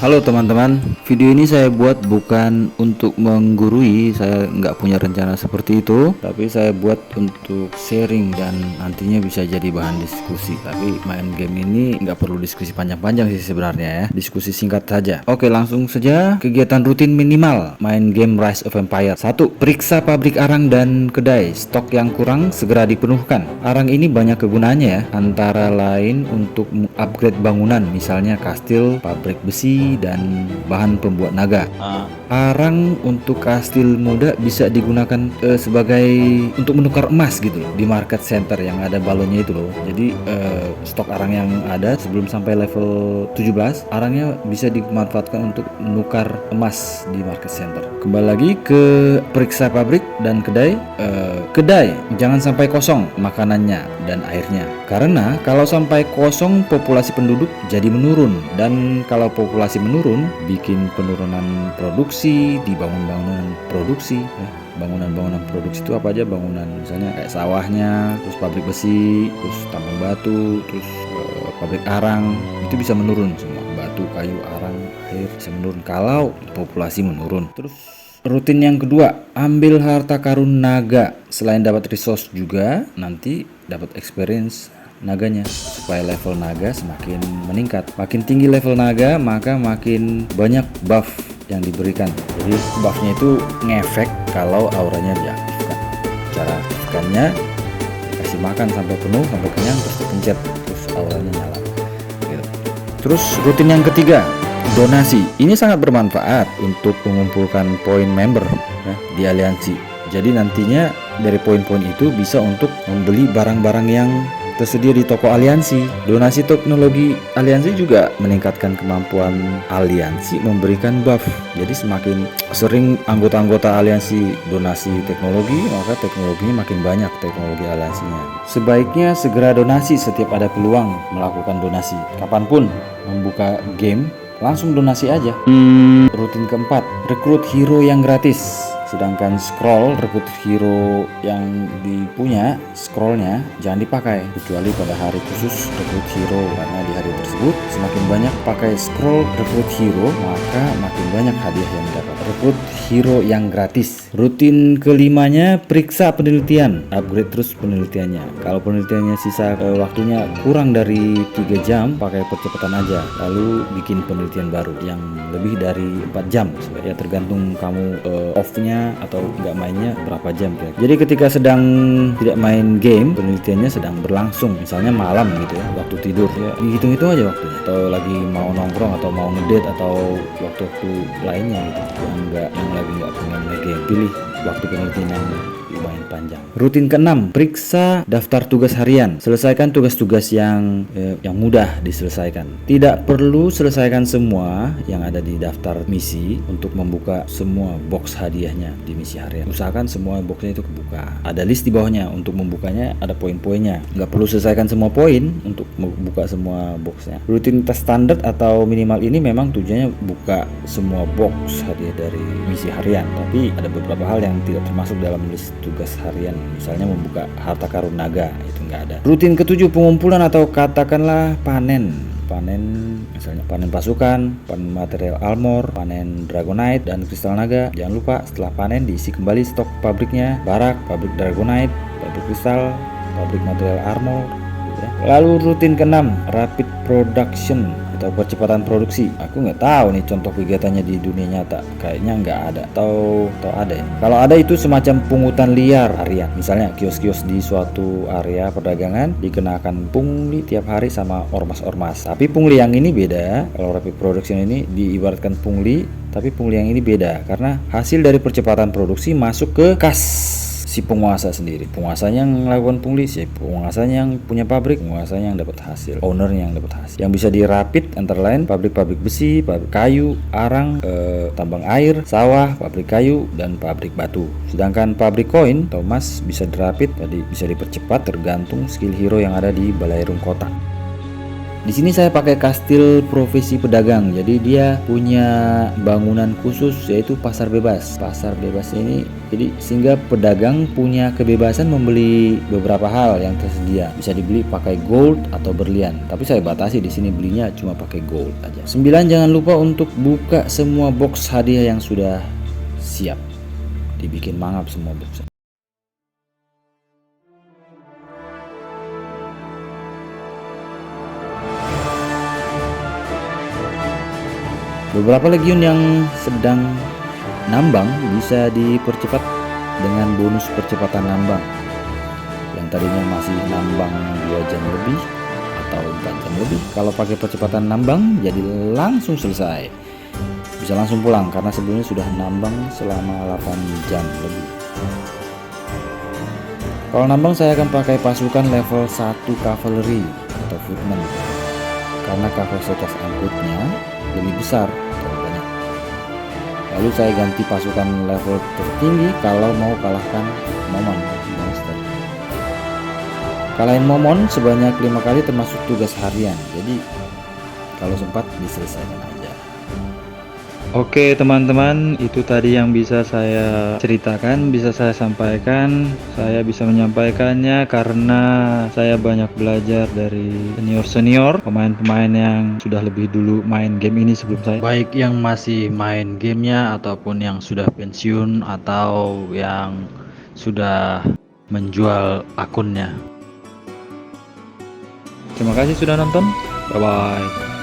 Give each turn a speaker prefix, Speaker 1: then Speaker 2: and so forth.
Speaker 1: Halo teman-teman, video ini saya buat bukan untuk menggurui, saya nggak punya rencana seperti itu, tapi saya buat untuk sharing dan nantinya bisa jadi bahan diskusi. Tapi main game ini nggak perlu diskusi panjang-panjang sih sebenarnya ya, diskusi singkat saja. Oke, langsung saja. Kegiatan rutin minimal main game Rise of Empire. 1. Periksa pabrik arang dan kedai, stok yang kurang segera dipenuhkan. Arang ini banyak kegunaannya ya, antara lain untuk upgrade bangunan, misalnya kastil, pabrik besi, dan bahan pembuat naga. Arang untuk kastil muda bisa digunakan sebagai untuk menukar emas gitu loh, di market center yang ada balonnya itu loh. Jadi stok arang yang ada sebelum sampai level 17, arangnya bisa dimanfaatkan untuk menukar emas di market center. Kembali lagi ke periksa pabrik dan kedai. Kedai jangan sampai kosong makanannya dan airnya, karena kalau sampai kosong populasi penduduk jadi menurun, dan kalau populasi menurun bikin penurunan produksi di bangunan produksi ya. Bangunan produksi itu apa aja? Bangunan misalnya kayak sawahnya, terus pabrik besi, terus tambang batu, terus pabrik arang, itu bisa menurun semua. Batu, kayu, arang, air bisa menurun kalau populasi menurun. Terus rutin yang kedua, ambil harta karun naga. Selain dapat resource juga nanti dapat experience naganya, supaya level naga semakin meningkat. Makin tinggi level naga, maka makin banyak buff yang diberikan. Jadi buffnya itu ngefek kalau auranya diaktifkan. Cara aktifkannya, kasih makan sampai penuh, sampai kenyang, terus dipencet, terus auranya nyala gitu. Terus rutin yang ketiga, donasi. Ini sangat bermanfaat untuk mengumpulkan poin member ya, di aliansi. Jadi nantinya dari poin-poin itu bisa untuk membeli barang-barang yang tersedia di toko aliansi. Donasi teknologi aliansi juga meningkatkan kemampuan aliansi memberikan buff. Jadi semakin sering anggota-anggota aliansi donasi teknologi, maka teknologinya makin banyak, teknologi aliansinya. Sebaiknya segera donasi setiap ada peluang melakukan donasi. Kapanpun membuka game, langsung donasi aja. Rutin keempat, rekrut hero yang gratis. Sedangkan scroll rekrut hero yang dipunya, scrollnya jangan dipakai kecuali pada hari khusus rekrut hero, karena di hari tersebut semakin banyak pakai scroll rekrut hero, maka makin banyak hadiah yang didapat. Rekrut hero yang gratis. Rutin kelimanya, periksa penelitian, upgrade terus penelitiannya. Kalau penelitiannya sisa waktunya kurang dari 3 jam, pakai percepatan aja, lalu bikin penelitian baru yang lebih dari 4 jam ya, tergantung kamu off-nya atau nggak mainnya berapa jam ya. Jadi ketika sedang tidak main game, penelitiannya sedang berlangsung, misalnya malam gitu ya, waktu tidur ya, dihitung-hitung aja waktunya, atau lagi mau nongkrong atau mau ngedate atau waktu-waktu lainnya gitu, yang lagi nggak pengen main game, pilih waktu penelitian yang lumayan panjang. Rutin keenam, periksa daftar tugas harian. Selesaikan tugas-tugas yang mudah diselesaikan. Tidak perlu selesaikan semua yang ada di daftar misi untuk membuka semua box hadiahnya di misi harian. Usahakan semua boxnya itu kebuka. Ada list di bawahnya, untuk membukanya ada poin-poinnya. Nggak perlu selesaikan semua poin untuk membuka semua boxnya. Rutinitas standar atau minimal ini memang tujuannya buka semua box hadiah dari misi harian, tapi ada beberapa hal yang tidak termasuk dalam list tugas harian, misalnya membuka harta karun naga, itu nggak ada. Rutin ketujuh, pengumpulan atau katakanlah panen, misalnya panen pasukan, panen material armor, panen dragonite dan kristal naga. Jangan lupa setelah panen diisi kembali stok pabriknya, barak, pabrik dragonite, pabrik kristal, pabrik material armor gitu ya. Lalu rutin keenam, rapid production atau percepatan produksi. Aku nggak tahu nih contoh kegiatannya di dunia nyata, kayaknya nggak ada, atau ada ya. Kalau ada itu semacam pungutan liar harian, misalnya kios-kios di suatu area perdagangan dikenakan pungli tiap hari sama ormas-ormas. Tapi pungli yang ini beda. Kalau rapid production ini diibaratkan pungli, tapi pungli yang ini beda karena hasil dari percepatan produksi masuk ke kas si penguasa sendiri. Penguasanya yang melakukan pungli, si penguasanya yang punya pabrik, penguasanya yang dapat hasil, ownernya yang dapat hasil. Yang bisa dirapit antara lain pabrik-pabrik besi, pabrik kayu, arang, tambang air, sawah, pabrik kayu, dan pabrik batu. Sedangkan pabrik koin atau emas bisa dirapit, jadi bisa dipercepat tergantung skill hero yang ada di balairung kota. Di sini saya pakai kastil profesi pedagang. Jadi dia punya bangunan khusus yaitu pasar bebas. Pasar bebas ini jadi sehingga pedagang punya kebebasan membeli beberapa hal yang tersedia. Bisa dibeli pakai gold atau berlian. Tapi saya batasi di sini belinya cuma pakai gold aja. 9, jangan lupa untuk buka semua box hadiah yang sudah siap. Dibikin mangap semua box. Beberapa legiun yang sedang nambang bisa dipercepat dengan bonus percepatan nambang. Yang tadinya masih nambang 2 jam lebih atau 4 jam lebih, kalau pakai percepatan nambang jadi langsung selesai. Bisa langsung pulang karena sebelumnya sudah nambang selama 8 jam lebih. Kalau nambang saya akan pakai pasukan level 1 cavalry atau footman karena kapasitas angkutnya lebih besar atau banyak. Lalu saya ganti pasukan level tertinggi kalau mau kalahkan Momon monster. Kalahin Momon sebanyak 5 kali termasuk tugas harian. Jadi kalau sempat diselesaikan aja. Oke teman-teman, itu tadi yang bisa saya ceritakan, bisa saya sampaikan. Saya bisa menyampaikannya karena saya banyak belajar dari senior-senior, pemain-pemain yang sudah lebih dulu main game ini sebelum saya. Baik yang masih main gamenya ataupun yang sudah pensiun atau yang sudah menjual akunnya. Terima kasih sudah nonton. Bye-bye.